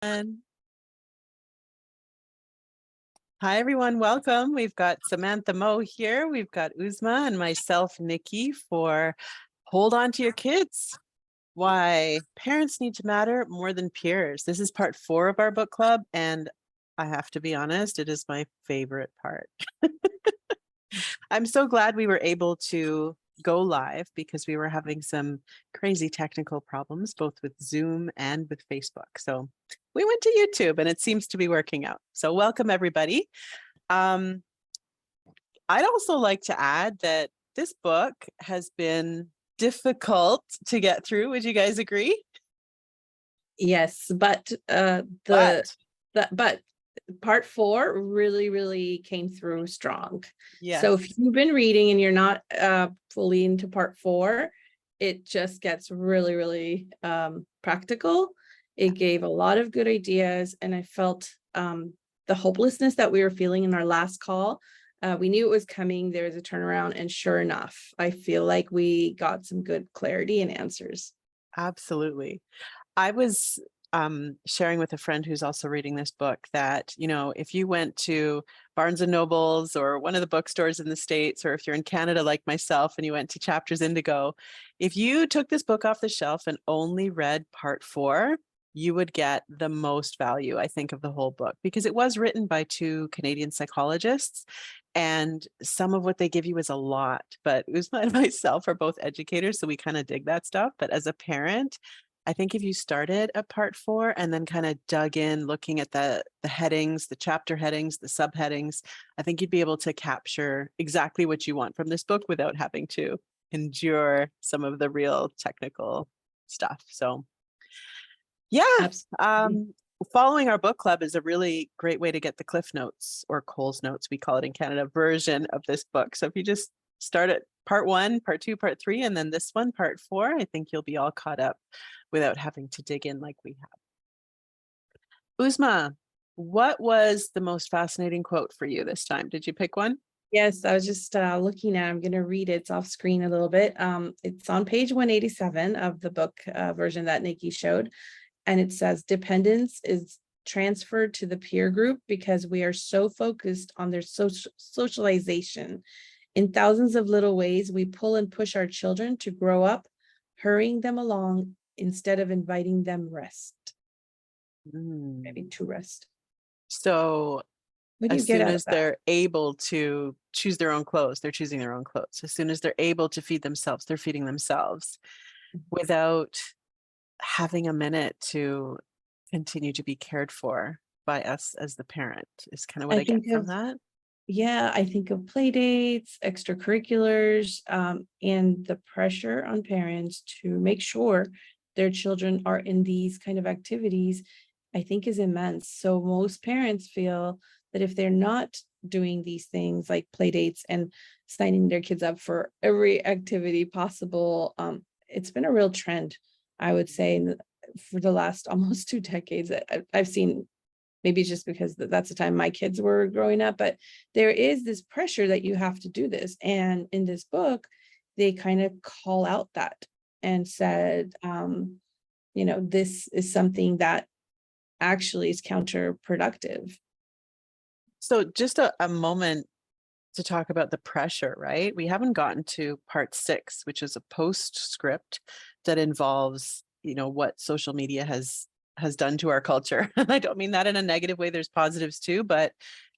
And hi, everyone. Welcome. We've got Samantha Moe here. We've got Uzma and myself, Nikki, for Hold On to Your Kids. Why Parents Need to Matter More Than Peers. This is part 4 of our book club. And I have to be honest, it is my favorite part. I'm so glad we were able to go live because we were having some crazy technical problems, both with Zoom and with Facebook. So we went to YouTube and it seems to be working out. So welcome, everybody. I'd also like to add that this book has been difficult to get through. Would you guys agree? Yes, but But part 4 really came through strong. So if yes, you've been reading and you're not fully into part 4, it just gets really practical. It gave a lot of good ideas, and I felt the hopelessness that we were feeling in our last call. We knew it was coming. There was a turnaround, and sure enough, I feel like we got some good clarity and answers. absolutely. I was sharing with a friend who's also reading this book that, if you went to Barnes and Nobles or one of the bookstores in the States, or if you're in Canada like myself and you went to Chapters Indigo, if you took this book off the shelf and only read part 4, you would get the most value, I think, of the whole book, because it was written by 2 Canadian psychologists. And some of what they give you is a lot, but Uzma and myself are both educators, so we kind of dig that stuff. But as a parent, I think if you started at part 4 and then kind of dug in, looking at the headings, the chapter headings, the subheadings, I think you'd be able to capture exactly what you want from this book without having to endure some of the real technical stuff. So yeah, Absolutely. um, following our book club is a really great way to get the Cliff Notes, or Cole's Notes, we call it in Canada, version of this book. So if you just start at part 1, part 2, part 3, and then this one, part 4, I think you'll be all caught up without having to dig in like we have. Uzma, what was the most fascinating quote for you this time? Did you pick one? Yes, I was just looking at. I'm going to read it. It's off screen a little bit. It's on page 187 of the book version that Nikki showed, and it says, "Dependence is transferred to the peer group because we are so focused on their socialization. In thousands of little ways, we pull and push our children to grow up, hurrying them along instead of inviting them rest, maybe Mm. to rest." So What do you as get soon out of as that? they're able to choose their own clothes, they're choosing their own clothes. As soon as they're able to feed themselves, they're feeding themselves without having a minute to continue to be cared for by us as the parent, is kind of what I I get think from of that. Yeah, I think of play dates, extracurriculars, and the pressure on parents to make sure their children are in these kind of activities, I think is immense. So most parents feel that if they're not doing these things like play dates and signing their kids up for every activity possible, it's been a real trend, I would say, for the last almost 2 decades. I've seen. Maybe it's just because that's the time my kids were growing up, but there is this pressure that you have to do this. And in this book, they kind of call out that and said, this is something that actually is counterproductive. So just a moment to talk about the pressure, right? We haven't gotten to part 6, which is a postscript that involves, what social media has done to our culture. And I don't mean that in a negative way. There's positives too, but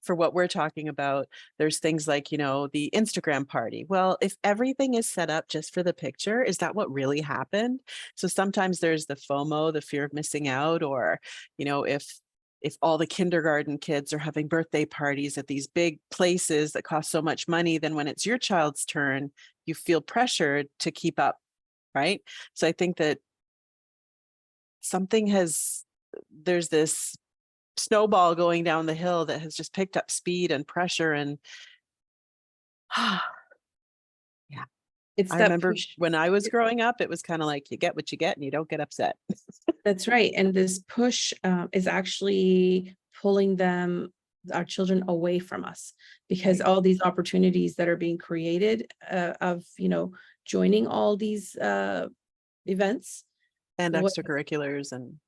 for what we're talking about, there's things like, the Instagram party. Well, if everything is set up just for the picture, is that what really happened? So sometimes there's the FOMO, the fear of missing out, or, if all the kindergarten kids are having birthday parties at these big places that cost so much money, then when it's your child's turn, you feel pressured to keep up, right? So I think that something has, there's this snowball going down the hill that has just picked up speed and pressure. And yeah, It's I that remember push. when I was growing up, it was kind of like you get what you get and you don't get upset. That's right. And this push is actually pulling our children away from us, because Right. all these opportunities that are being created of, joining all these events. And What extracurriculars and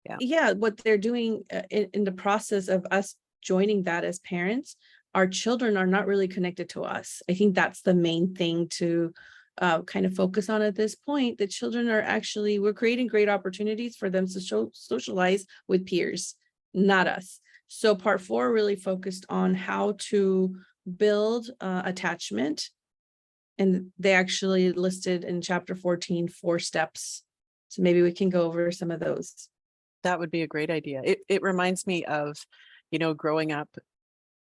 Yeah. yeah, what they're doing in the process of us joining that as parents, our children are not really connected to us. I think that's the main thing to kind of focus on at this point. The children are actually, we're creating great opportunities for them to socialize with peers, not us. So part 4 really focused on how to build attachment. And they actually listed in chapter 14, 4 steps. So maybe we can go over some of those. That would be a great idea. It reminds me of, growing up,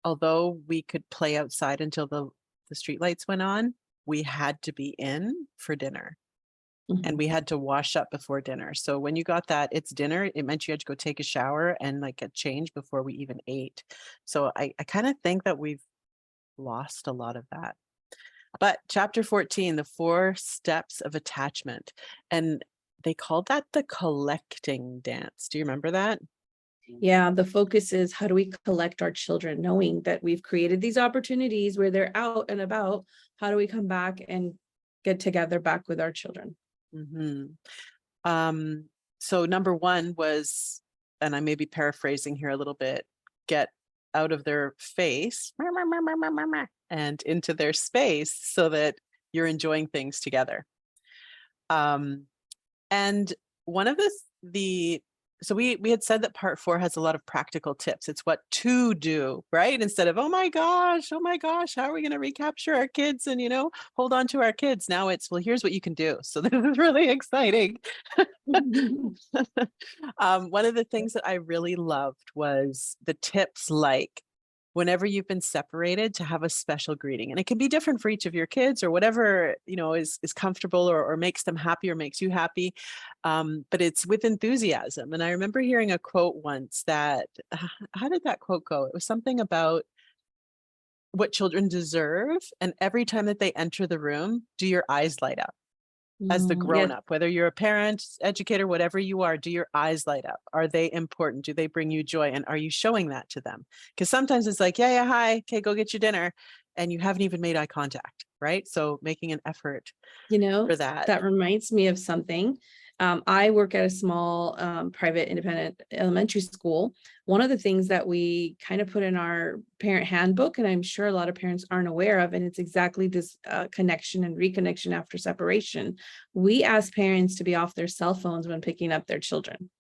although we could play outside until the streetlights went on, we had to be in for dinner and Mhm. we had to wash up before dinner. So when you got that it's dinner, it meant you had to go take a shower and like a change before we even ate. So I kind of think that we've lost a lot of that. But chapter 14, the 4 steps of attachment. And they called that the collecting dance. Do you remember that? Yeah, the focus is how do we collect our children, knowing that we've created these opportunities where they're out and about. How do we come back and get together back with our children? hmm Um, so number 1 was, and I may be paraphrasing here a little bit, get out of their face and into their space so that you're enjoying things together. Um, and one of the so we had said that part 4 has a lot of practical tips. It's what to do, right? Instead of oh my gosh, how are we going to recapture our kids and hold on to our kids? Now it's, well, here's what you can do. So this is really exciting. One of the things that I really loved was the tips like whenever you've been separated to have a special greeting. And it can be different for each of your kids or whatever, is comfortable or makes them happy or makes you happy. But it's with enthusiasm. And I remember hearing a quote once that, how did that quote go? It was something about what children deserve. And every time that they enter the room, do your eyes light up? As the grown Yes, up, whether you're a parent, educator, whatever you are, do your eyes light up? Are they important? Do they bring you joy? And are you showing that to them? Because sometimes it's like, yeah, yeah, hi, okay, go get your dinner. And you haven't even made eye contact, right? So making an effort you know, for that. that reminds me of something. I work at a small private independent elementary school. One of the things that we kind of put in our parent handbook, and I'm sure a lot of parents aren't aware of, and it's exactly this connection and reconnection after separation. We ask parents to be off their cell phones when picking up their children.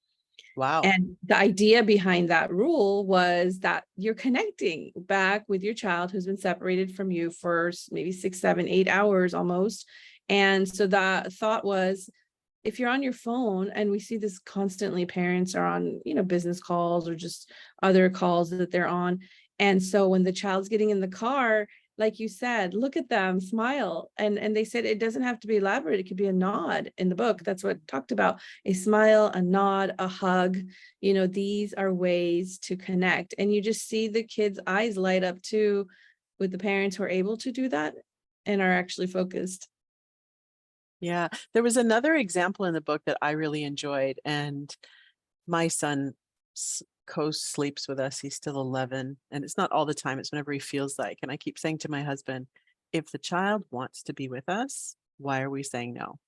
Wow. And the idea behind that rule was that you're connecting back with your child who's been separated from you for maybe 6, 7, 8 hours almost. And so the thought was, if you're on your phone, and we see this constantly, parents are on, business calls or just other calls that they're on. And so when the child's getting in the car, like you said, look at them, smile. And they said it doesn't have to be elaborate. It could be a nod in the book. That's what it talked about. A smile, a nod, a hug. These are ways to connect. And you just see the kids' eyes light up too with the parents who are able to do that and are actually focused. Yeah. There was another example in the book that I really enjoyed. And my son co-sleeps with us. He's still 11. And it's not all the time, it's whenever he feels like. And I keep saying to my husband, if the child wants to be with us, why are we saying no?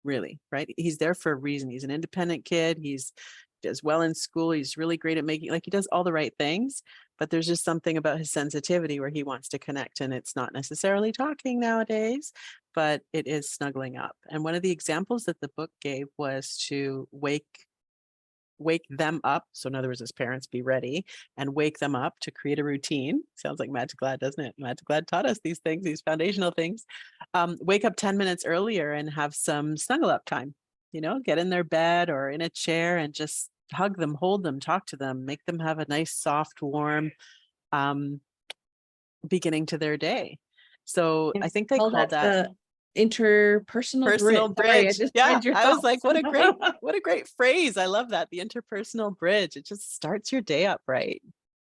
Really, right? He's there for a reason. He's an independent kid. He's does well in school. He's really great at making, like, he does all the right things, but there's just something about his sensitivity where he wants to connect. And it's not necessarily talking nowadays, but it is snuggling up. And one of the examples that the book gave was to wake them up. So in other words, as parents, be ready and wake them up to create a routine. Sounds like Magic Lad, doesn't it? Magic Lad taught us these things, these foundational things. Wake up 10 minutes earlier and have some snuggle up time. Get in their bed or in a chair and just hug them, hold them, talk to them, make them have a nice, soft, warm um, beginning to their day. So And I think they call call that that the interpersonal bridge. personal Sorry, I bridge. just Yeah, read your I was thoughts. like, what a great phrase. I love that. The interpersonal bridge. It just starts your day up right.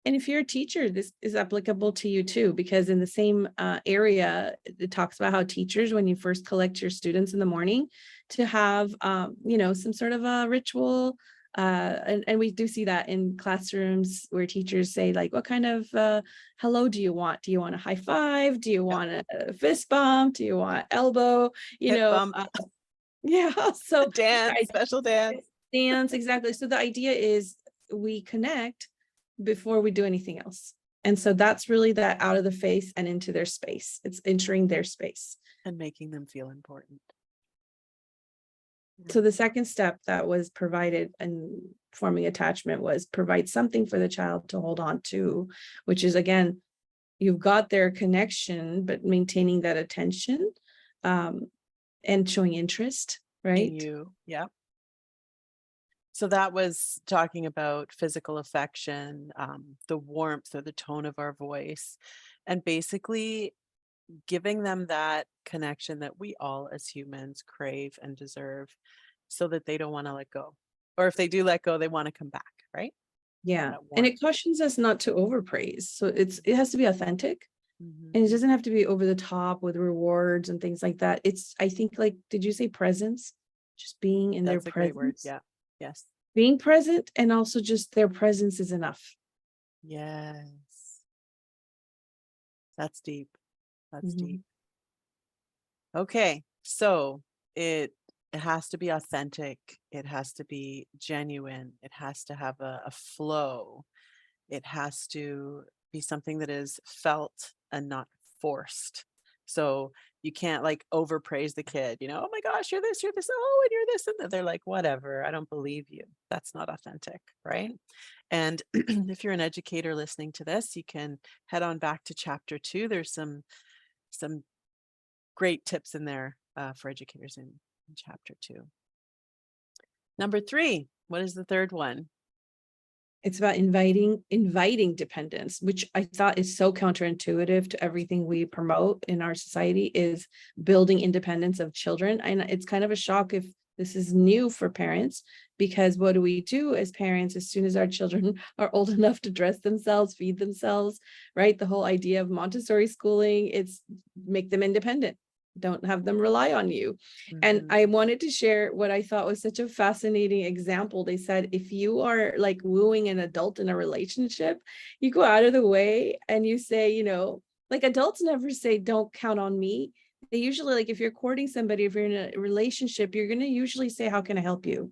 And if you're a teacher, this is applicable to you too, because in the same area, it talks about how teachers, when you first collect your students in the morning, to have, some sort of a ritual. And we do see that in classrooms where teachers say, like, what kind of hello do you want? Do you want a high five? Do you Yeah. want a fist bump? Do you want elbow? Hip bump, Yeah. a So dance, I special dance. dance, exactly. So the idea is we connect before we do anything else. And so that's really that out of the face and into their space. It's entering their space. And making them feel important. So Yeah. the second step that was provided in forming attachment was provide something for the child to hold on to, which is again, you've got their connection, but maintaining that attention, um, and showing interest, In right? you. Yeah. So that was talking about physical affection, the warmth or the tone of our voice, and basically giving them that connection that we all as humans crave and deserve so that they don't want to let go. Or if they do let go, they want to come back, right? Yeah. That And warmth. it cautions us not to overpraise. So it has to be authentic. Mhm. And it doesn't have to be over the top with rewards and things like that. It's, I think, like, did you say presence? Just being in their That's a great word. presence, Yeah. Yes. being present, and also just their presence is enough. Yes. That's deep. That's deep. Mhm. Okay. So it has to be authentic. It has to be genuine. It has to have a flow. It has to be something that is felt and not forced. So you can't like overpraise the kid, oh my gosh, you're this, oh, and you're this, and that. They're like, whatever, I don't believe you. That's not authentic, right? And if you're an educator listening to this, you can head on back to chapter 2. There's some great tips in there for educators in chapter 2. Number 3, what is the third one? It's about inviting dependence, which I thought is so counterintuitive to everything we promote in our society, is building independence of children. And it's kind of a shock if this is new for parents, because what do we do as parents as soon as our children are old enough to dress themselves, feed themselves, right? The whole idea of Montessori schooling, it's make them independent. Don't have them rely on you. And Mhm. I wanted to share what I thought was such a fascinating example. They said, if you are like wooing an adult in a relationship, you go out of the way and you say, like, adults never say, don't count on me. They usually, like, if you're courting somebody, if you're in a relationship, you're going to usually say, how can I help you?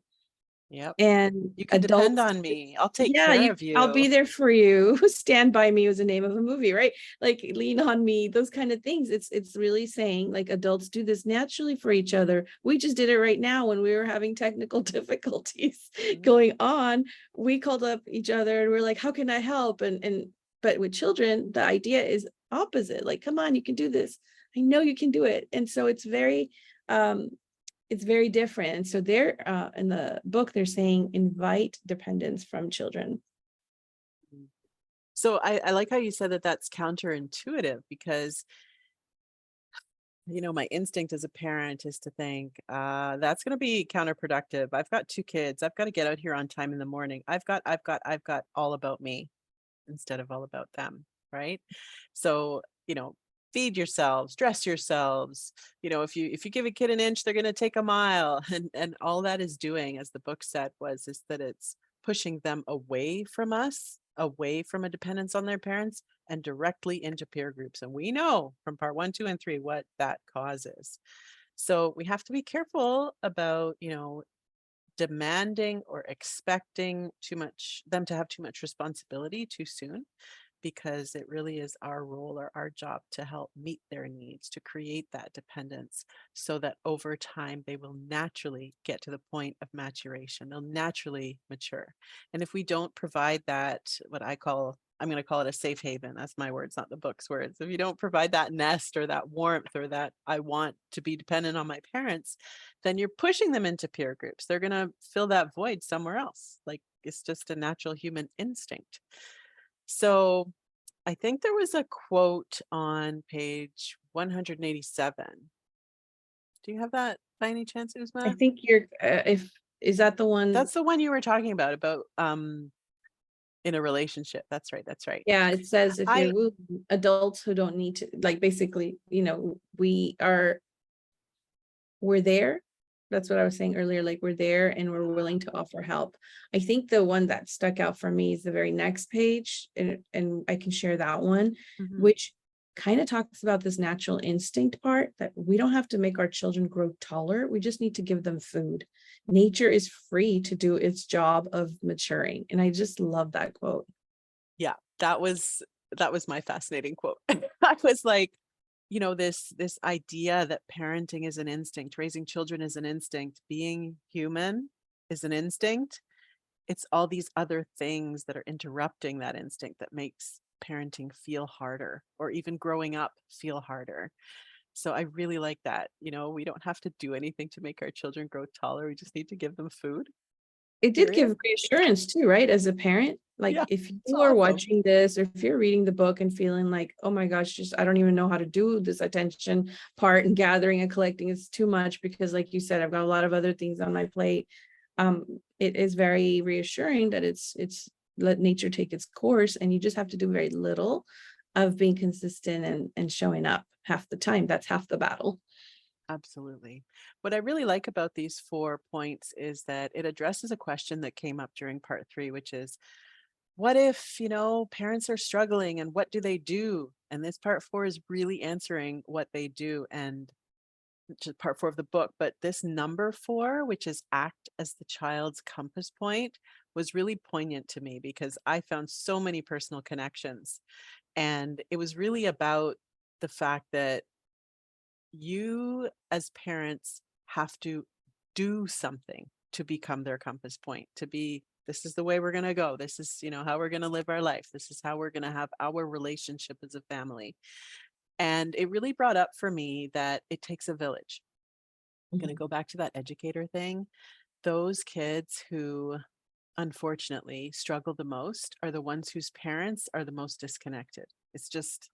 Yep. And You can depend adults, on me. I'll take yeah, care you, of I'll you. be there for you. Stand by me was the name of a movie, right? Like, lean on me, those kind of things. It's really saying, like, adults do this naturally for each other. We just did it right now when we were having technical difficulties Mhm. going on. We called up each other and we're like, how can I help? And but with children, the idea is opposite. Like, come on, you can do this. I know you can do it. And so um it's very different. And so they're in the book, they're saying invite dependence from children. So I like how you said that that's counterintuitive because, my instinct as a parent is to think, that's going to be counterproductive. I've got 2 kids. I've got to get out here on time in the morning. I've got all about me instead of all about them. Right. So, feed yourselves, dress yourselves. If you give a kid an inch, they're going to take a mile. And all that is doing, as the book said, is that it's pushing them away from us, away from a dependence on their parents, and directly into peer groups. And we know from part 1, 2, and 3 what that causes. So we have to be careful about, demanding or expecting too much them to have too much responsibility too soon, because it really is our role or our job to help meet their needs, to create that dependence so that over time they will naturally get to the point of maturation. They'll naturally mature. And if we don't provide that, I'm going to call it a safe haven. That's my words, not the book's words. If you don't provide that nest or that warmth or that I want to be dependent on my parents, then you're pushing them into peer groups. They're going to fill that void somewhere else. Like, it's just a natural human instinct. So I think there was a quote on page 187. Do you have that by any chance, I Uzma? think you're, if, is that the one? That's the one you were talking about in a relationship. That's right. That's right. Yeah, it says if you're I wooing adults who don't need to, like, basically, we're there. That's what I was saying earlier, like, we're there and we're willing to offer help. I think the one that stuck out for me is the very next page, and I can share that one, Mhm. which kind of talks about this natural instinct part, that we don't have to make our children grow taller. We just need to give them food. nature is free to do its job of maturing. And I just love that quote. Yeah, that was my fascinating quote. I was like, this idea that parenting is an instinct, raising children is an instinct, being human is an instinct. It's all these other things that are interrupting that instinct that makes parenting feel harder or even growing up feel harder. So I really like that. We don't have to do anything to make our children grow taller. We just need to give them food, It did period. give reassurance too, right? As a parent, like Yeah, if it's you are awesome. watching this or if you're reading the book and feeling like, oh my gosh, just I don't even know how to do this attention part and gathering and collecting, it's too much because like you said, I've got a lot of other things on my plate. It is very reassuring that it's let nature take its course and you just have to do very little of being consistent and showing up half the time. That's half the battle. Absolutely. What I really like about these 4 points is that it addresses a question that came up during part 3, which is, what if, parents are struggling and what do they do? And this part 4 is really answering what they do, and which is part 4 of the book. But this number 4, which is act as the child's compass point, was really poignant to me because I found so many personal connections. And it was really about the fact that you as parents have to do something to become their compass point, to be, this is the way we're going to go, this is how we're going to live our life, this is how we're going to have our relationship as a family. And it really brought up for me that it takes a village. I'm going to Mhm. go back to that educator thing. Those kids who unfortunately struggle the most are the ones whose parents are the most disconnected. It's just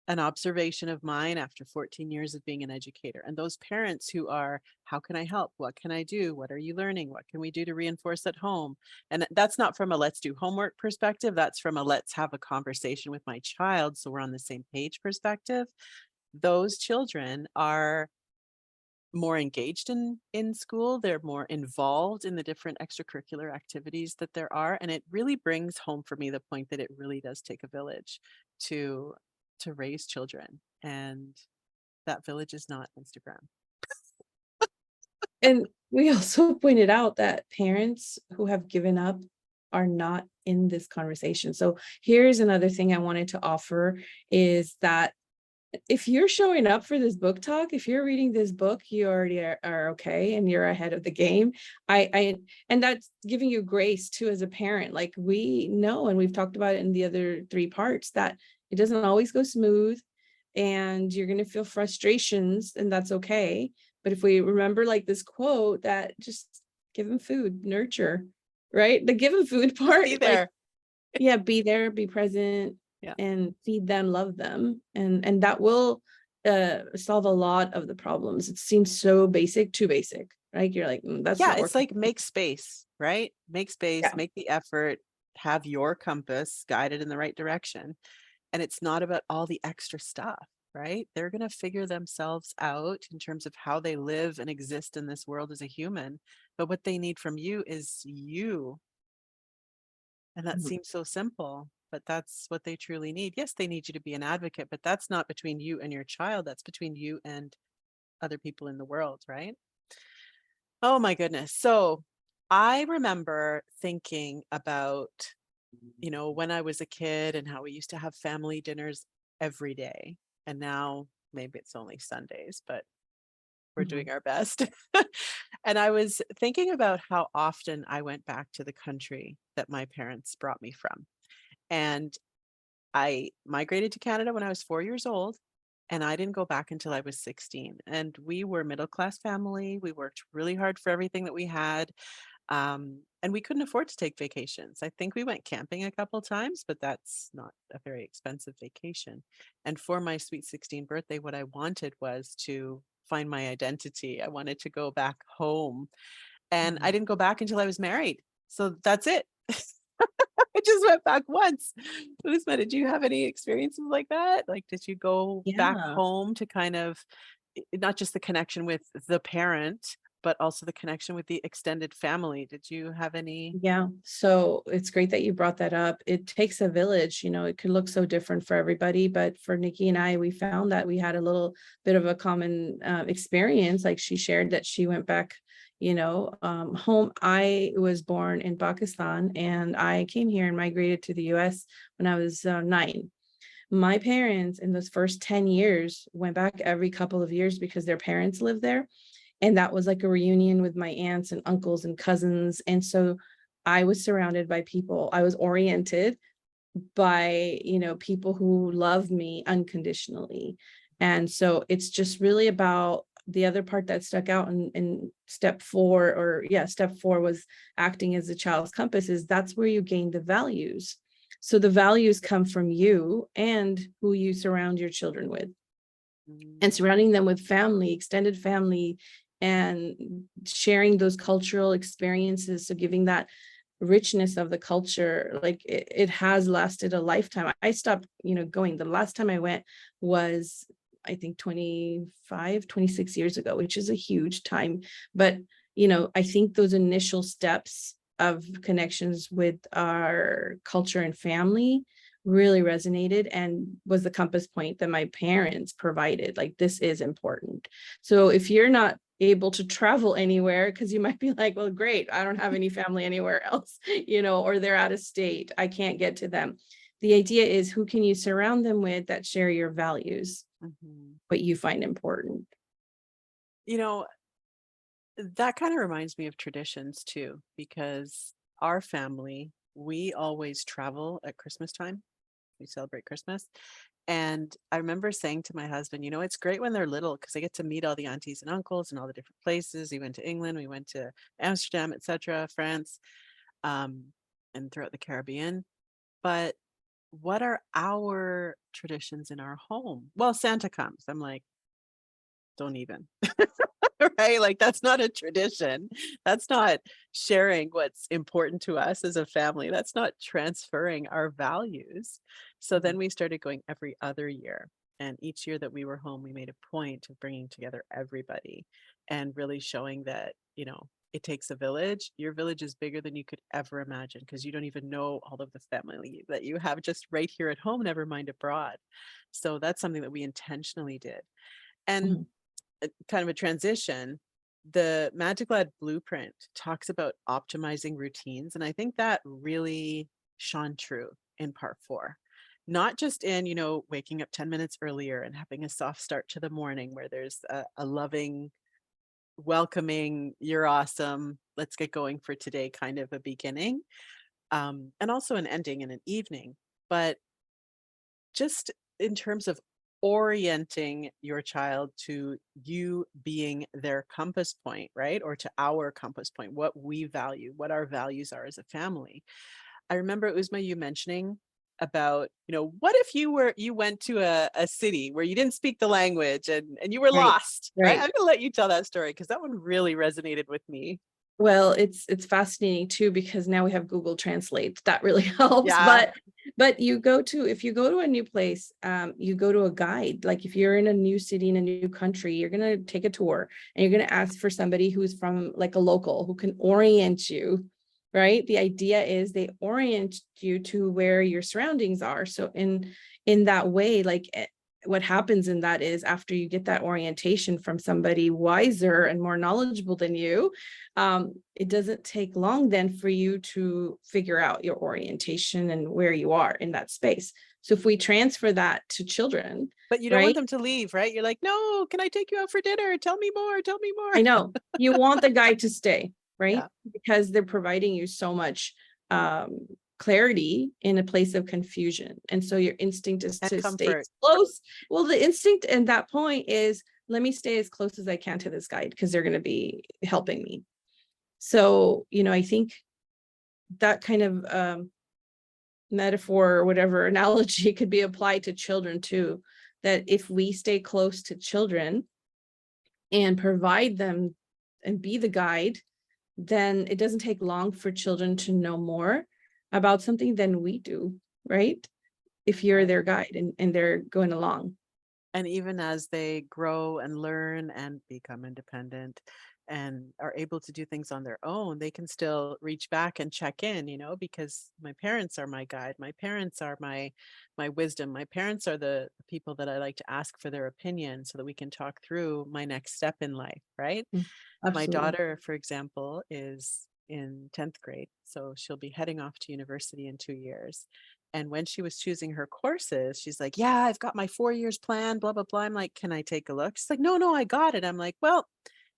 an observation of mine after 14 years of being an educator. And those parents who are, how can I help? What can I do? What are you learning? What can we do to reinforce at home? And that's not from a let's do homework perspective. That's from a let's have a conversation with my child so we're on the same page perspective. Those children are more engaged in school, they're more involved in the different extracurricular activities that there are, and it really brings home for me the point that it really does take a village to raise children, and that village is not Instagram. And we also pointed out that parents who have given up are not in this conversation. So here's another thing I wanted to offer is that if you're showing up for this book talk, if you're reading this book, you already are okay and you're ahead of the game. I and that's giving you grace too as a parent. Like we know, and we've talked about it in the other 3 parts, that it doesn't always go smooth and you're gonna feel frustrations, and that's okay. But if we remember like this quote that just give them food, nurture, right? The give them food Just be part, like there. yeah, be there, be present, Yeah. and feed them, love them, and that will, solve a lot of the problems. It seems so basic, too basic, right? You're like, that's Yeah, not it's working." like make space, right? Make space, Yeah. make the effort, have your compass guided in the right direction. And it's not about all the extra stuff, right? They're going to figure themselves out in terms of how they live and exist in this world as a human. But what they need from you is you. And that Mhm. seems so simple, but that's what they truly need. Yes, they need you to be an advocate, but that's not between you and your child. That's between you and other people in the world, right? Oh my goodness. So I remember thinking about, when I was a kid and how we used to have family dinners every day. And now maybe it's only Sundays, but we're Mhm. doing our best. And I was thinking about how often I went back to the country that my parents brought me from. And I migrated to Canada when I was 4 years old, and I didn't go back until I was 16. And we were middle class family. We worked really hard for everything that we had. And we couldn't afford to take vacations. I think we went camping a couple times, but that's not a very expensive vacation. And for my sweet 16 birthday, what I wanted was to find my identity. I wanted to go back home. And I Mhm. didn't go back until I was married. So that's it. I just went back once. Usma, did you have any experiences like that? Like, did you go back Yeah. home to kind of not just the connection with the parent, but also the connection with the extended family? Did you have any? Yeah. So it's great that you brought that up. It takes a village, it could look so different for everybody, but for Nikki and I, we found that we had a little bit of a common experience. Like she shared that she went back, Home, I was born in Pakistan and I came here and migrated to the US when I was 9. My parents in those first 10 years went back every couple of years because their parents lived there. And that was like a reunion with my aunts and uncles and cousins. And so I was surrounded by people. I was oriented by, people who love me unconditionally. And so it's just really about the other part that stuck out in step 4, or yeah, step 4 was acting as a child's compass, is that's where you gain the values. So the values come from you and who you surround your children with, and surrounding them with family, extended family, and sharing those cultural experiences. So giving that richness of the culture, like it has lasted a lifetime. I stopped, going. The last time I went was, I think, 25, 26 years ago, which is a huge time. But, I think those initial steps of connections with our culture and family really resonated and was the compass point that my parents provided. Like, this is important. So if you're not able to travel anywhere, because you might be like, well, great, I don't have any family anywhere else, or they're out of state, I can't get to them. The idea is, who can you surround them with that share your values, what you find important? You know, that kind of reminds me of traditions too, because our family, we always travel at Christmas time. We celebrate Christmas. And I remember saying to my husband, it's great when they're little because they get to meet all the aunties and uncles and all the different places. We went to England, we went to Amsterdam, etc., France, um, and throughout the Caribbean. But what are our traditions in our home? Well, Santa comes. I'm like, don't even. Right? Like, that's not a tradition. That's not sharing what's important to us as a family. That's not transferring our values. So then we started going every other year. And each year that we were home, we made a point of bringing together everybody and really showing that, it takes a village. Your village is bigger than you could ever imagine because you don't even know all of the family that you have just right here at home, never mind abroad. So that's something that we intentionally did. And Mhm. kind of a transition, the Magic Lad Blueprint talks about optimizing routines. And I think that really shone true in part 4. Not just in, waking up 10 minutes earlier and having a soft start to the morning where there's a loving, welcoming, you're awesome, let's get going for today kind of a beginning, and also an ending and an evening. But just in terms of orienting your child to you being their compass point, right? Or to our compass point, what we value, what our values are as a family. I remember Uzma, you mentioning about, what if you went to a city where you didn't speak the language and you were Right, lost, right? I'm right. gonna let you tell that story because that one really resonated with me. Well, it's fascinating too, because now we have Google Translate. That really helps. Yeah. But if you go to a new place, you go to a guide. Like, if you're in a new city, in a new country, you're gonna take a tour and you're gonna ask for somebody who's from, like, a local who can orient you, right? The idea is they orient you to where your surroundings are. So in that way, like, what happens in that is, after you get that orientation from somebody wiser and more knowledgeable than you, it doesn't take long then for you to figure out your orientation and where you are in that space. So if we transfer that to children, But you don't want right? them to leave, right? You're like, no, can I take you out for dinner? Tell me more, tell me more. I know you want the guy to stay, right? Yeah. Because they're providing you so much um, clarity in a place of confusion. And so your instinct is And to stay comfort. close. Well, the instinct at that point is, let me stay as close as I can to this guide because they're going to be helping me. So, I think that kind of metaphor or whatever analogy could be applied to children too. That if we stay close to children and provide them and be the guide, then it doesn't take long for children to know more about something than we do, right? If you're Right. their guide and they're going along. And even as they grow and learn and become independent and are able to do things on their own, they can still reach back and check in, because my parents are my guide. My parents are my wisdom. My parents are the people that I like to ask for their opinion so that we can talk through my next step in life, right? Mm, My absolutely. daughter, for example, is in 10th grade, so she'll be heading off to university in 2 years. And when she was choosing her courses, she's like, "Yeah, I've got my 4 years plan, blah, blah, blah." I'm like, "Can I take a look?" She's like, "No, no, I got it." I'm like, "Well,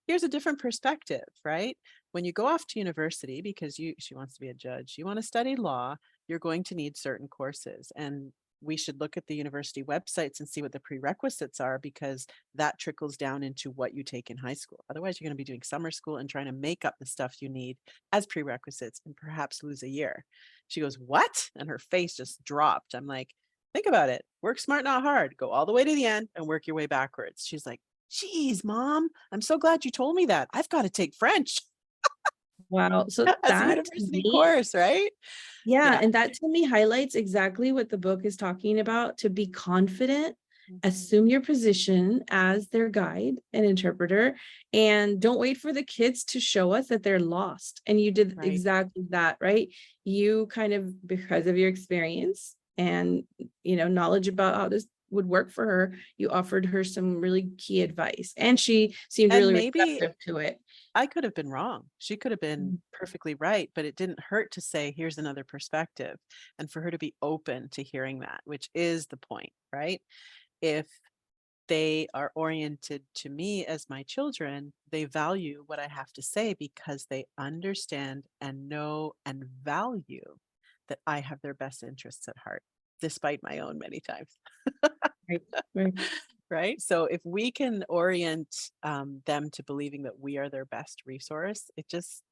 here's a different perspective, right? When you go off to university, because she wants to be a judge, you want to study law, you're going to need certain courses. And we should look at the university websites and see what the prerequisites are, because that trickles down into what you take in high school. Otherwise, you're going to be doing summer school and trying to make up the stuff you need as prerequisites and perhaps lose a year." She goes, "What?" And her face just dropped. I'm like, "Think about it. Work smart, not hard. Go all the way to the end and work your way backwards." She's like, "Geez, mom, I'm so glad you told me that. I've got to take French Wow. So as a that to university me, course," right? yeah, Yeah. and that to me highlights exactly what the book is talking about, to be confident, Mhm. assume your position as their guide and interpreter, and don't wait for the kids to show us that they're lost. And you did Right. exactly that, right? You kind of, because of your experience and knowledge about how this would work for her, you offered her some really key advice, and she seemed And really maybe receptive to it. I could have been wrong. She could have been Mm. perfectly right, but it didn't hurt to say, "Here's another perspective." And for her to be open to hearing that, which is the point, right? If they are oriented to me as my children, they value what I have to say because they understand and know and value that I have their best interests at heart, despite my own many times. Right, right. Right? So if we can orient them to believing that we are their best resource, it just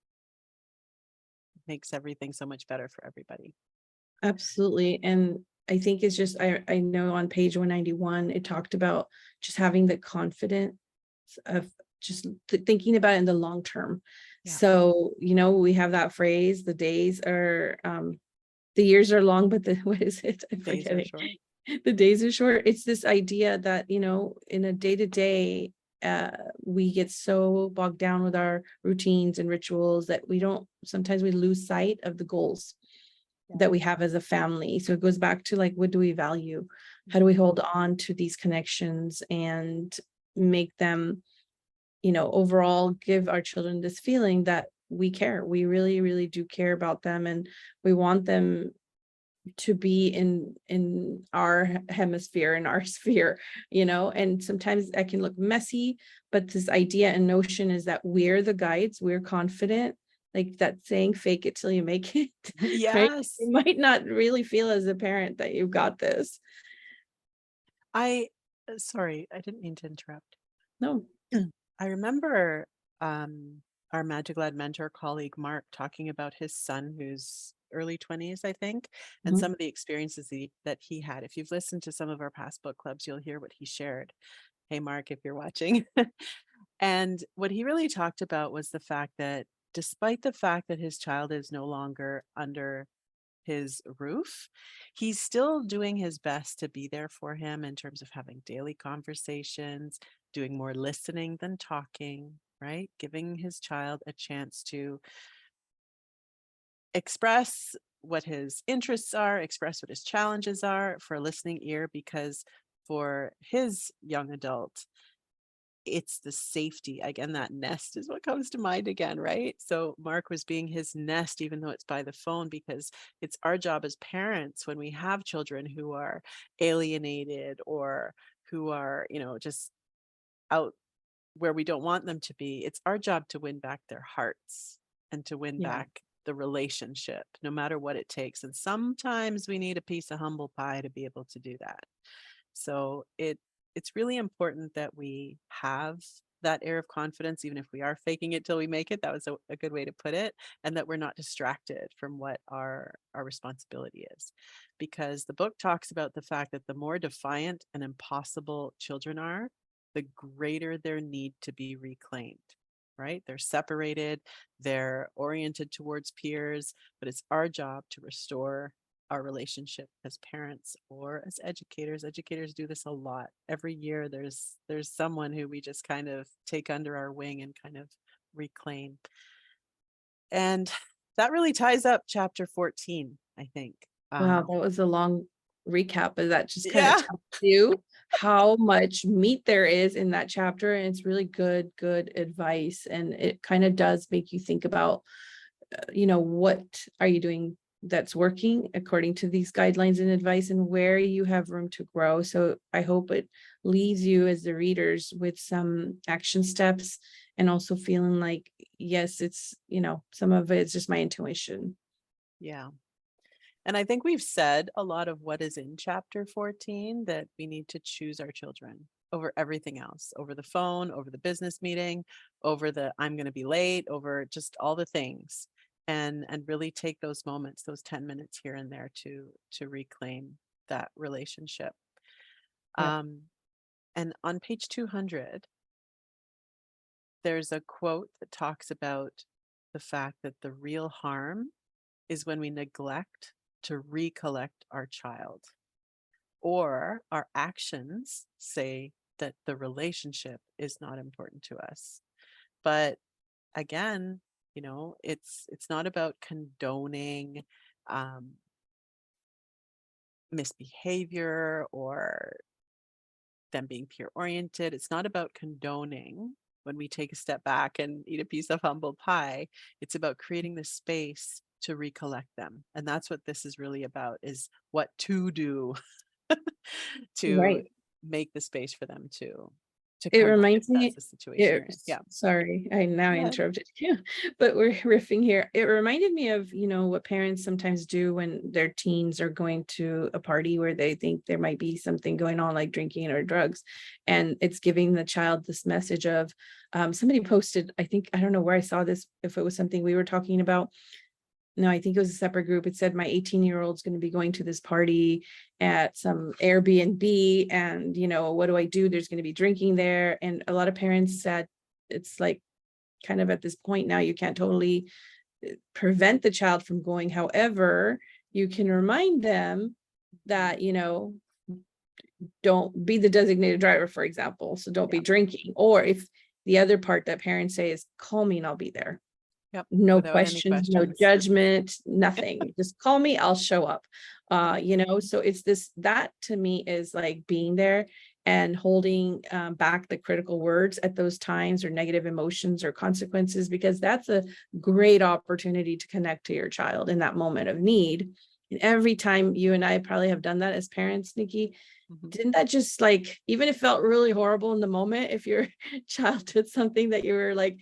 makes everything so much better for everybody. Absolutely, and I think it's just I know on page 191, it talked about just having the confidence of just thinking about it in the long term. Yeah. So, we have that phrase, the years are long, but the what is it? I'm Days are forgetting. short. The days are short. It's this idea that, in a day-to-day, we get so bogged down with our routines and rituals that we don't sometimes we lose sight of the goals Yeah. that we have as a family. So it goes back to, like, what do we value? How do we Mhm. hold on to these connections and make them, overall give our children this feeling that we care. We really, really do care about them, and we want them to be in our hemisphere, in our sphere, and sometimes that can look messy, but this idea and notion is that we're the guides, we're confident, like that saying, fake it till you make it. Right? Yes. You might not really feel as a parent that you've got this. I sorry, I didn't mean to interrupt. No. I remember our Magic Lad mentor colleague Mark talking about his son, who's early 20s, I think, and Mhm. some of the experiences that he had. If you've listened to some of our past book clubs, you'll hear what he shared. Hey, Mark, if you're watching. And what he really talked about was the fact that despite the fact that his child is no longer under his roof, he's still doing his best to be there for him in terms of having daily conversations, doing more listening than talking, right? Giving his child a chance to express what his interests are, express what his challenges are for a listening ear, because for his young adult, it's the safety. Again, that nest is what comes to mind again, right? So Mark was being his nest, even though it's by the phone, because it's our job as parents when we have children who are alienated or who are, just out where we don't want them to be. It's our job to win back their hearts and to win Yeah. back the relationship, no matter what it takes. And sometimes we need a piece of humble pie to be able to do that. So it's really important that we have that air of confidence, even if we are faking it till we make it. That was a good way to put it, and that we're not distracted from what our responsibility is, because the book talks about the fact that the more defiant and impossible children are, the greater their need to be reclaimed. Right? They're separated, they're oriented towards peers, but it's our job to restore our relationship as parents or as educators. Educators do this a lot. Every year there's someone who we just kind of take under our wing and kind of reclaim. And that really ties up chapter 14, I think. Wow, that was a long recap, but that just kind of Yeah. tells you how much meat there is in that chapter. And it's really good advice. And it kind of does make you think about, what are you doing that's working according to these guidelines and advice, and where you have room to grow. So I hope it leaves you as the readers with some action steps, and also feeling like, yes, it's, some of it's just my intuition. Yeah. And I think we've said a lot of what is in chapter 14, that we need to choose our children over everything else, over the phone, over the business meeting, over the I'm going to be late, over just all the things. And really take those moments, those 10 minutes here and there to reclaim that relationship. Yep. Um, and on page 200, there's a quote that talks about the fact that the real harm is when we neglect to recollect our child, or our actions say that the relationship is not important to us. But again, it's not about condoning um, misbehavior or them being peer oriented. It's not about condoning when we take a step back and eat a piece of humble pie. It's about creating the space to recollect them. And that's what this is really about, is what to do to Right. make the space for them to It come back if reminds that's me, the situation you're in. Yeah. sorry, I now Go ahead. interrupted you, but we're riffing here. It reminded me of, what parents sometimes do when their teens are going to a party where they think there might be something going on, like drinking or drugs. And it's giving the child this message of, somebody posted, I think, I don't know where I saw this, if it was something we were talking about. No, I think it was a separate group. It said my 18-year-old's going to be going to this party at some Airbnb, and what do I do? There's going to be drinking there. And a lot of parents said it's like, kind of at this point now, you can't totally prevent the child from going. However, you can remind them that, don't be the designated driver, for example. So don't be Yeah. drinking. Or if the other part that parents say is, call me and I'll be there. Yep. No Without any questions, no questions. judgment, nothing. Just call me, I'll show up. So it's this, that to me is like being there and holding back the critical words at those times, or negative emotions or consequences, because that's a great opportunity to connect to your child in that moment of need. And every time, you and I probably have done that as parents, Nikki, Mhm. didn't that just, like, even if it felt really horrible in the moment, if your child did something that you were like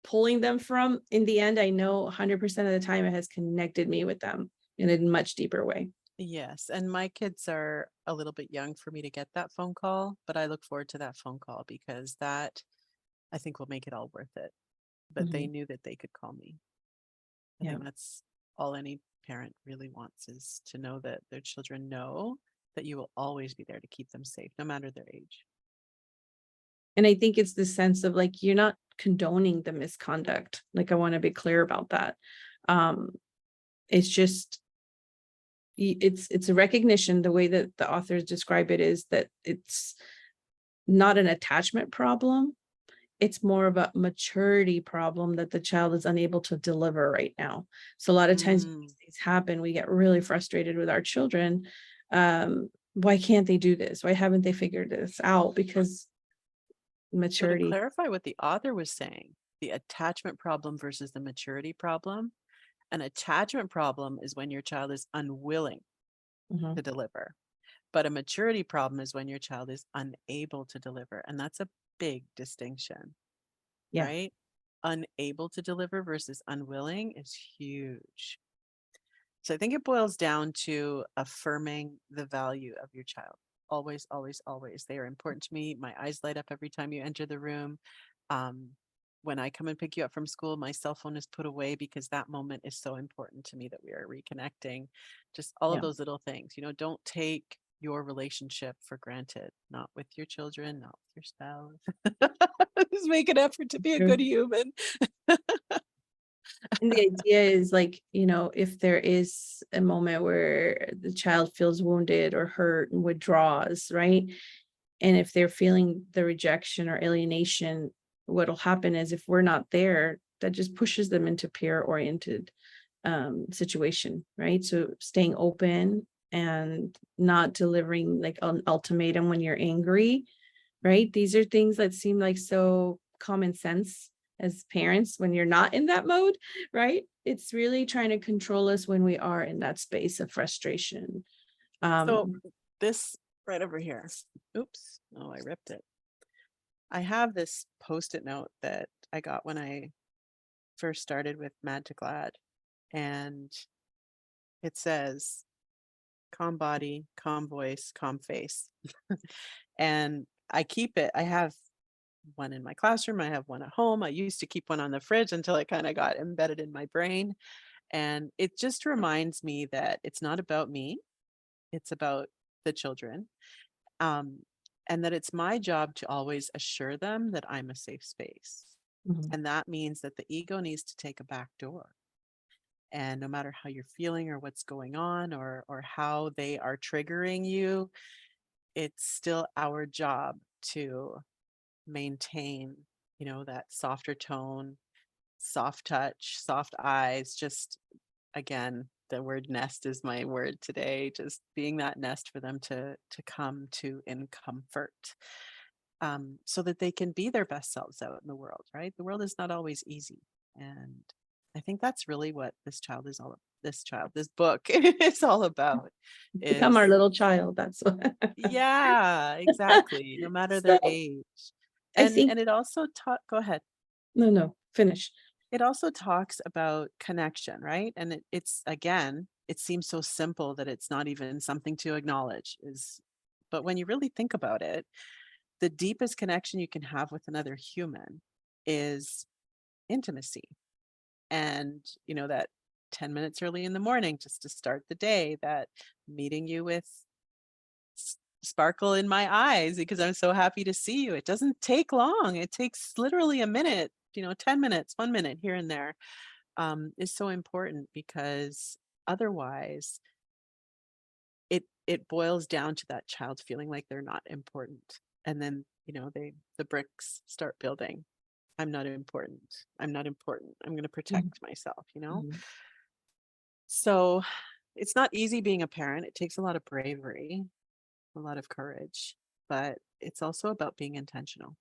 pulling them from, in the end, I know 100% of the time it has connected me with them in a much deeper way. Yes, and my kids are a little bit young for me to get that phone call, but I look forward to that phone call, because that I think will make it all worth it. But they Mhm. knew that they could call me. I Yeah. think that's all any parent really wants, is to know that their children know that you will always be there to keep them safe, no matter their age. And I think it's the sense of, like, you're not condoning the misconduct. Like, I want to be clear about that. Um, it's just, it's a recognition. The way that the authors describe it is that it's not an attachment problem. It's more of a maturity problem that the child is unable to deliver right now. So a lot of times when Mm. these things happen, we get really frustrated with our children. Why can't they do this? Why haven't they figured this out? Because So to maturity. clarify what the author was saying, the attachment problem versus the maturity problem, an attachment problem is when your child is unwilling Mhm. to deliver. But a maturity problem is when your child is unable to deliver. And that's a big distinction, Yeah. right? Unable to deliver versus unwilling is huge. So I think it boils down to affirming the value of your child. Always, always, always. They are important to me. My eyes light up every time you enter the room. Um, when I come and pick you up from school, my cell phone is put away, because that moment is so important to me, that we are reconnecting. Just all of Yeah. those little things. Don't take your relationship for granted, not with your children, not with your spouse. Just make an effort to be a good True. human. And the idea is, like, if there is a moment where the child feels wounded or hurt and withdraws, right? And if they're feeling the rejection or alienation, what'll happen is if we're not there, that just pushes them into peer oriented situation, right? So staying open and not delivering like an ultimatum when you're angry, right? These are things that seem like so common sense as parents when you're not in that mode, right? It's really trying to control us when we are in that space of frustration. So Um, this right over here. Oops. Oh, I ripped it. I have this post-it note that I got when I first started with Mad to Glad, and it says calm body, calm voice, calm face. And I keep it. I have one in my classroom, I have one at home. I used to keep one on the fridge until it kind of got embedded in my brain. And it just reminds me that it's not about me, it's about the children. Um, and that it's my job to always assure them that I'm a safe space. mhm. And that means that the ego needs to take a back door. And no matter how you're feeling or what's going on or how they are triggering you, it's still our job to maintain, that softer tone, soft touch, soft eyes, just again, the word nest is my word today, just being that nest for them to come to in comfort. So that they can be their best selves out in the world, right? The world is not always easy. And I think that's really what this book is all about Become our is little child. That's what. yeah, exactly. No matter So their age. I And think, and it also taught go ahead. no, no, finish. It also talks about connection, right? And it's again, it seems so simple that it's not even something to acknowledge is but when you really think about it, the deepest connection you can have with another human is intimacy. And that 10 minutes early in the morning just to start the day, that meeting you with sparkle in my eyes because I'm so happy to see you. It doesn't take long. It takes literally a minute, 10 minutes, 1 minute here and there, is so important because otherwise it boils down to that child feeling like they're not important. And then, the bricks start building. I'm not important. I'm not important. I'm going to Mhm, protect myself. mhm. So it's not easy being a parent. It takes a lot of bravery, a lot of courage, but it's also about being intentional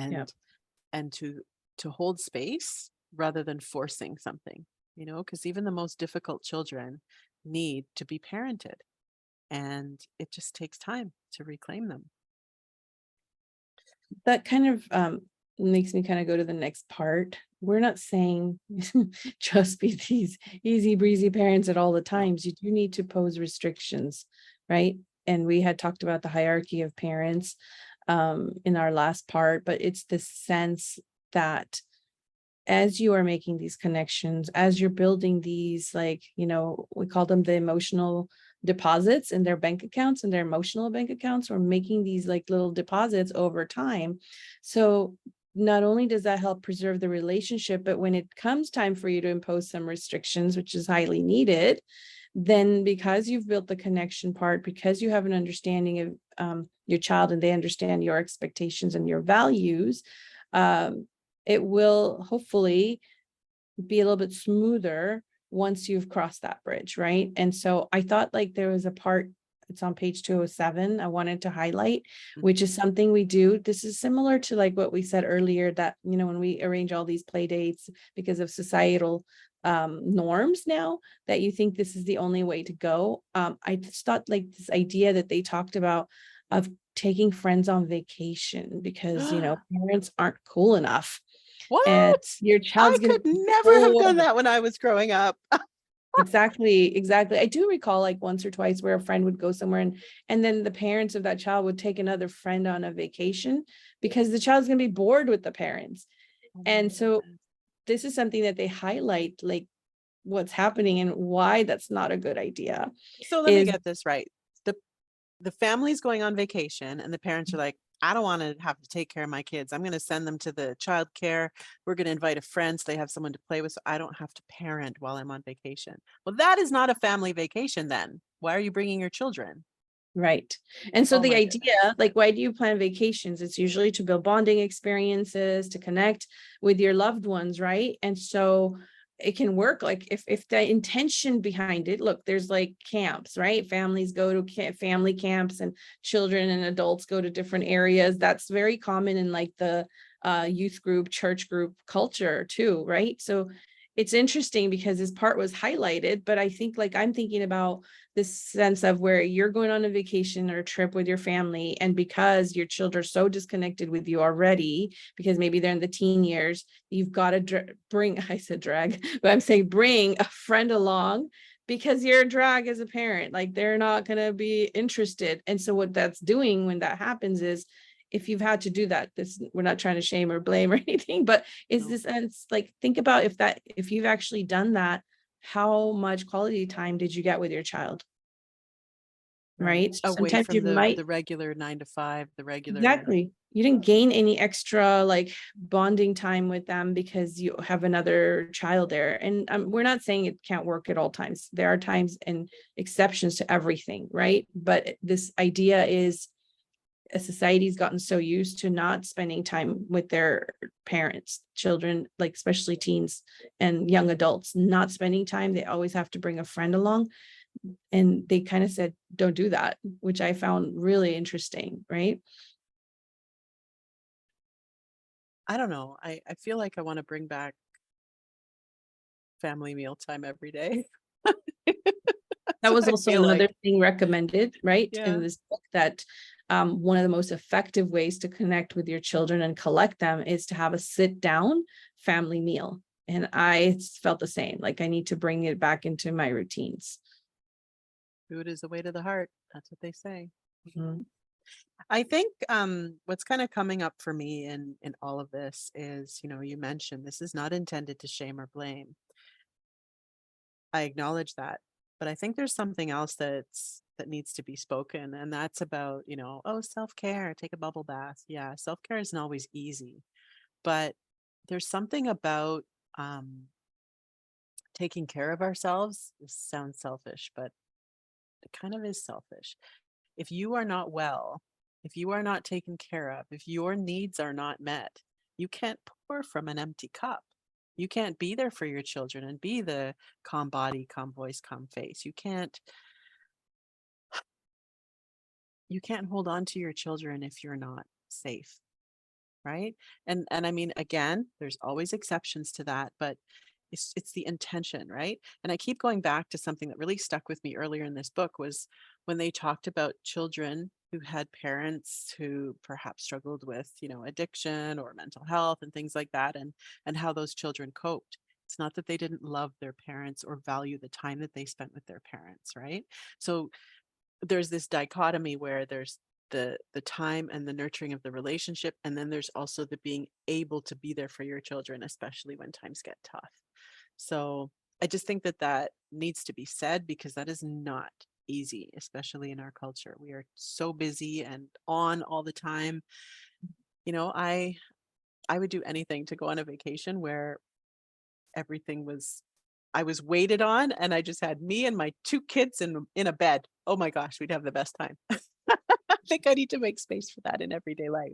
Yeah. and and to hold space rather than forcing something, because even the most difficult children need to be parented and it just takes time to reclaim them. That kind of makes me kind of go to the next part. We're not saying just be these easy breezy parents at all the No. times. You do need to pose restrictions, right? And we had talked about the hierarchy of parents in our last part, but it's the sense that as you are making these connections, as you're building these, like, we call them the emotional deposits in their bank accounts and their emotional bank accounts, or making these like little deposits over time. So not only does that help preserve the relationship, but when it comes time for you to impose some restrictions, which is highly needed, then because you've built the connection part, because you have an understanding of your child and they understand your expectations and your values, um, it will hopefully be a little bit smoother once you've crossed that bridge, right? And so I thought like there was a part, it's on page 207, I wanted to highlight, which Mhm. is something we do. This is similar to like what we said earlier, that, when we arrange all these play dates because of societal norms now, that you think this is the only way to go. I just thought like this idea that they talked about of taking friends on vacation because, parents aren't cool enough and What? your I child's gonna could be never have done bored. that when I was growing up. Exactly, exactly. I do recall like once or twice where a friend would go somewhere and then the parents of that child would take another friend on a vacation because the child's gonna be bored with the parents. Oh my And so goodness. this is something that they highlight, like what's happening and why that's not a good idea So let me is get this right. The the family's going on vacation and the parents are like, I don't want to have to take care of my kids. I'm going to send them to the child care. We're going to invite a friend so they have someone to play with so I don't have to parent while I'm on vacation. Well, that is not a family vacation then. Why are you bringing your children? Right. And so Oh the my goodness. idea, like, why do you plan vacations? It's usually to build bonding experiences, to connect with your loved ones, right? And so it can work like if the intention behind it, look, there's like camps, right? Families go to family camps and children and adults go to different areas. That's very common in like the youth group, church group culture too, right? So it's interesting because this part was highlighted, but I think like I'm thinking about this sense of where you're going on a vacation or a trip with your family, and because your children are so disconnected with you already, because maybe they're in the teen years, you've got to bring, I said drag, but I'm saying bring a friend along, because you're a drag as a parent, like they're not going to be interested. And so what that's doing when that happens is, if you've had to do that, this, we're not trying to shame or blame or anything, but is No. this, and it's like, think about if you've actually done that, how much quality time did you get with your child? Right. Right? Away Sometimes from you might, the regular 9 to 5, the regular. exactly. You didn't gain any extra like bonding time with them because you have another child there. And we're not saying it can't work at all times. There are times and exceptions to everything, right? But this idea is, a society's gotten so used to not spending time with their parents, children, like especially teens and young adults, not spending time. They always have to bring a friend along. And they kind of said, don't do that, which I found really interesting, right? I don't know. I feel like I want to bring back family mealtime every day. That's That what was I also feel another like. thing recommended, right, in Yeah. this book, that one of the most effective ways to connect with your children and collect them is to have a sit down family meal. And I felt the same, like I need to bring it back into my routines. Food is the way to the heart. That's what they say. Mhm. I think what's kind of coming up for me in all of this is, you mentioned this is not intended to shame or blame. I acknowledge that. But I think there's something else that needs to be spoken, and that's about, oh, self-care, take a bubble bath. Yeah, self-care isn't always easy, but there's something about um taking care of ourselves. This sounds selfish, but it kind of is selfish. If you are not well, if you are not taken care of, if your needs are not met, you can't pour from an empty cup. You can't be there for your children and be the calm body, calm voice, calm face. You can't hold on to your children if you're not safe, right? And I mean, again, there's always exceptions to that, but it's the intention, right? And I keep going back to something that really stuck with me earlier in this book was when they talked about children who had parents who perhaps struggled with, addiction or mental health and things like that, and how those children coped. It's not that they didn't love their parents or value the time that they spent with their parents, right? So there's this dichotomy where there's the time and the nurturing of the relationship, and then there's also the being able to be there for your children, especially when times get tough. So I just think that that needs to be said because that is not easy, especially in our culture. We are so busy and on all the time. I would do anything to go on a vacation where everything was I was waited on and I just had me and my 2 kids in a bed. Oh my gosh, we'd have the best time. I think I need to make space for that in everyday life.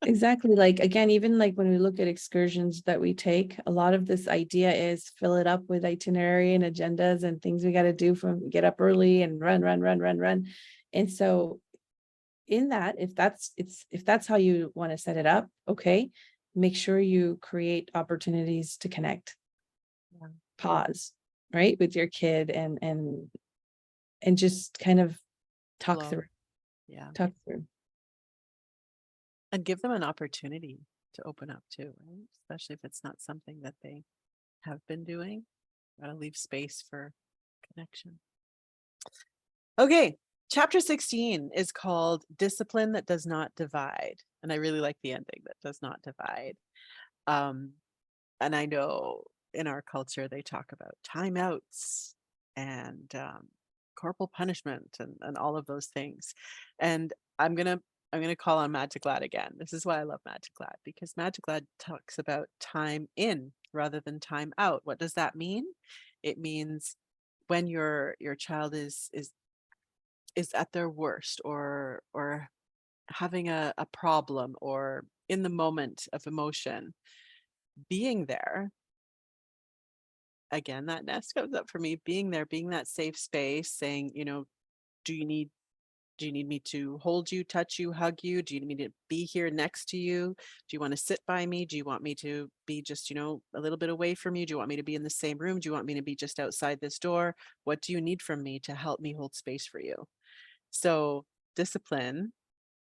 Exactly. Like again, even like when we look at excursions that we take, a lot of this idea is fill it up with itinerary and agendas and things we got to do, from get up early and run, run, run, run, run. And so in that, if that's how you want to set it up, okay, make sure you create opportunities to connect, Yeah. pause, right, with your kid, and just kind of talk Flow. through, Yeah. talk through. And give them an opportunity to open up too, right? Especially if it's not something that they have been doing. Gotta leave space for connection. Okay. Chapter 16 is called Discipline That Does Not Divide. And I really like the ending, that does not divide. Um, and I know in our culture they talk about timeouts and corporal punishment and all of those things. And I'm gonna call on Magic Lad again. This is why I love Magic Lad, because Magic Lad talks about time in rather than time out. What does that mean? It means when your child is is at their worst, or having a problem, or in the moment of emotion, being there, again, that nest comes up for me, being there, being that safe space, saying, do you need do you need me to hold you, touch you, hug you? Do you need me to be here next to you? Do you want to sit by me? Do you want me to be just, a little bit away from you? Do you want me to be in the same room? Do you want me to be just outside this door? What do you need from me to help me hold space for you? So, discipline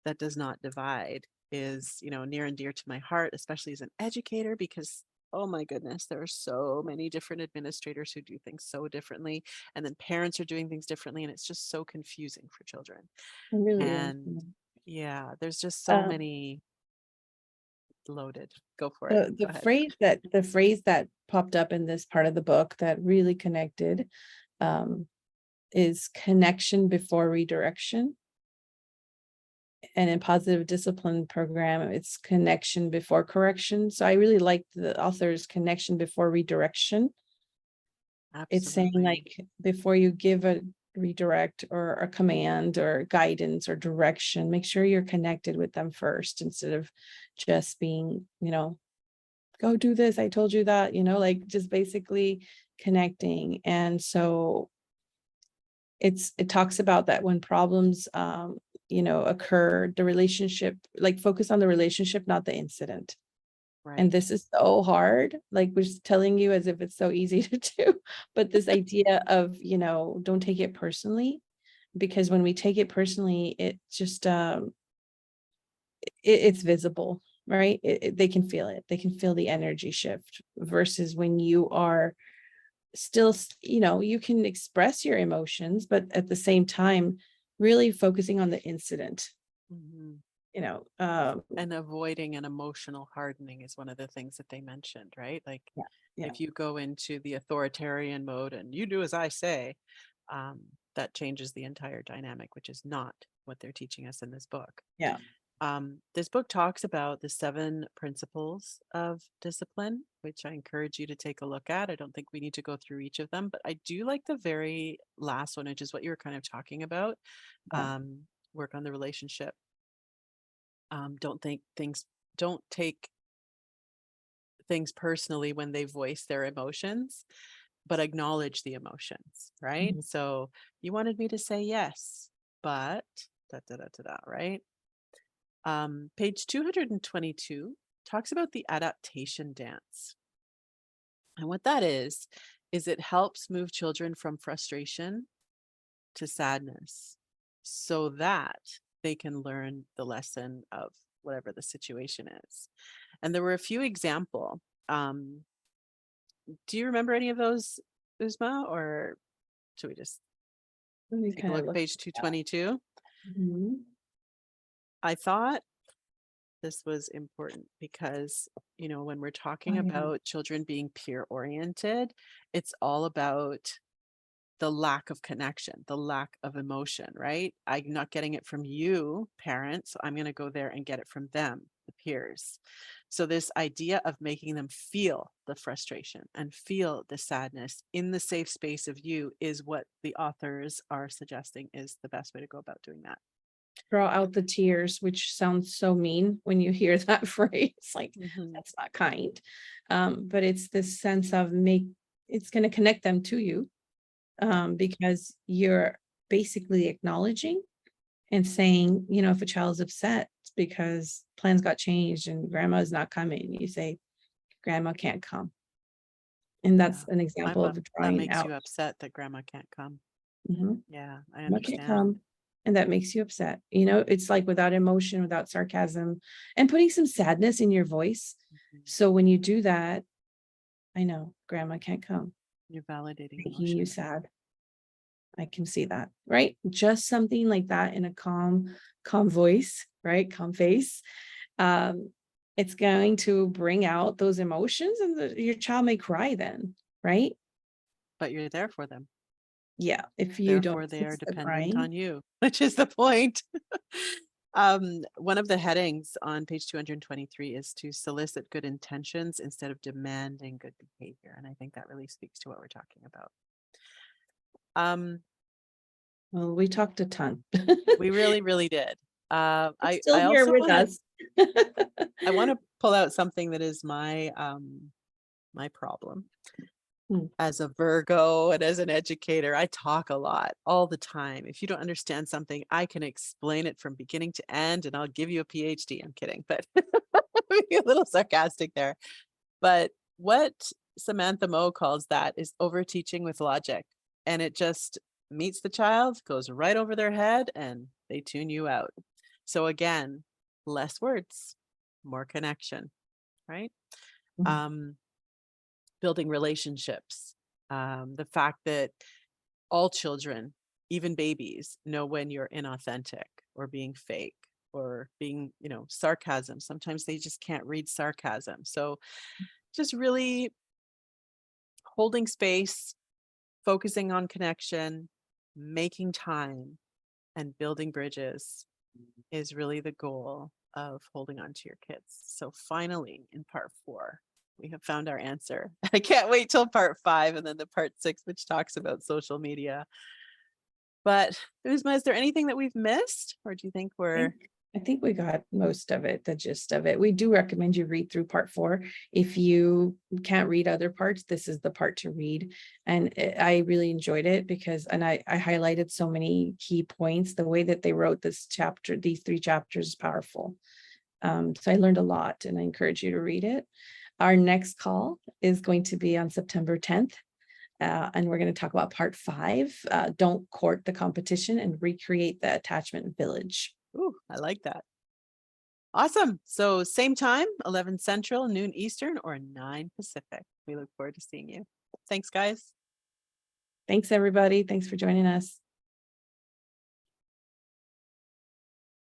that does not divide is, near and dear to my heart, especially as an educator, because oh my goodness, there are so many different administrators who do things so differently, and then parents are doing things differently, and it's just so confusing for children. It really is. And yeah, there's just so Um, many loaded. Go for it. the Go the ahead. phrase that popped up in this part of the book that really connected um, is connection before redirection. And in positive discipline program, it's connection before correction. So I really like the author's connection before redirection. It's saying Absolutely. like before you give a redirect or a command or guidance or direction, make sure you're connected with them first instead of just being, go do this. I told you that, like just basically connecting. And so it talks about that when problems occur, the relationship, like focus on the relationship, not the incident. And Right. this is so hard, like we're just telling you as if it's so easy to do, but this idea of, don't take it personally, because when we take it personally, it just it's visible, right? They can feel it. They can feel the energy shift versus when you are still, you can express your emotions, but at the same time, really focusing on the incident, Mhm. you know. And avoiding an emotional hardening is one of the things that they mentioned, right? Like Yeah, yeah, if you go into the authoritarian mode and you do as I say, um, that changes the entire dynamic, which is not what they're teaching us in this book. yeah. This book talks about the 7 principles of discipline, which I encourage you to take a look at. I don't think we need to go through each of them, but I do like the very last one, which is what you were kind of talking about. Yeah. Um, Work on the relationship. Don't think things, don't take things personally when they voice their emotions, but acknowledge the emotions, right? Mhm. So you wanted me to say yes, but da da da da da, right? Page 222 talks about the adaptation dance. And what that is it helps move children from frustration to sadness so that they can learn the lesson of whatever the situation is. And there were a few example. Um, do you remember any of those, Uzma, or should we just Let me take a kind of look? look Page at that. 222. Mhm. I thought this was important because, when we're talking Oh, yeah. about children being peer oriented, it's all about the lack of connection, the lack of emotion, right? I'm not getting it from you, parents, so I'm going to go there and get it from them, the peers. So, this idea of making them feel the frustration and feel the sadness in the safe space of you is what the authors are suggesting is the best way to go about doing that. Draw out the tears, which sounds so mean when you hear that phrase. Like, Hmm. that's not kind. But it's this sense of it's going to connect them to you, Yeah. because you're basically acknowledging and saying, if a child is upset, it's because plans got changed and grandma is not coming. You say, grandma can't come. And that's Yeah. an example of That drawing makes out. you upset that grandma can't come. Mhm. Yeah, I Grandma can't understand. come. And that makes you upset. It's like without emotion, without sarcasm, and putting some sadness in your voice. Mhm. So when you do that, I know grandma can't come, You're validating making you emotion. sad. I can see that, right? Just something like that in a calm voice, right? Calm face. Um, it's going to bring out those emotions and your child may cry then, right? But you're there for them. Yeah. If you don't Therefore, they are fix the dependent crying. on you, which is the point. One of the headings on page 223 is to solicit good intentions instead of demanding good behavior. And I think that really speaks to what we're talking about. Um, Well, we talked a ton. We really, really did. It's I still I here also with want to us. I want to pull out something that is my my problem. Mm, As a Virgo and as an educator, I talk a lot all the time. If you don't understand something, I can explain it from beginning to end and I'll give you a PhD. I'm kidding, but being a little sarcastic there. But what Samantha Moe calls that is overteaching with logic. And it just meets the child, goes right over their head, and they tune you out. So again, less words, more connection, right? mm, Um, building relationships. The fact that all children, even babies, know when you're inauthentic or being fake or being, sarcasm. Sometimes they just can't read sarcasm. So just really holding space, focusing on connection, making time, and building bridges is really the goal of holding on to your kids. So finally, in part 4, we have found our answer. I can't wait till part 5 and then the part 6, which talks about social media. But Uzma, is there anything that we've missed, or do you think think we're I think we got most of it, the gist of it. We do recommend you read through part 4. If you can't read other parts, this is the part to read. And I really enjoyed it because, and I highlighted so many key points. The way that they wrote this chapter, these 3 chapters is powerful. So I learned a lot and I encourage you to read it. Our next call is going to be on September 10th. And we're going to talk about part 5, don't court the competition and recreate the attachment village. ooh, I like that. Awesome. So same time, 11 Central, noon Eastern, or 9 Pacific. We look forward to seeing you. Thanks, guys. Thanks, everybody. Thanks for joining us.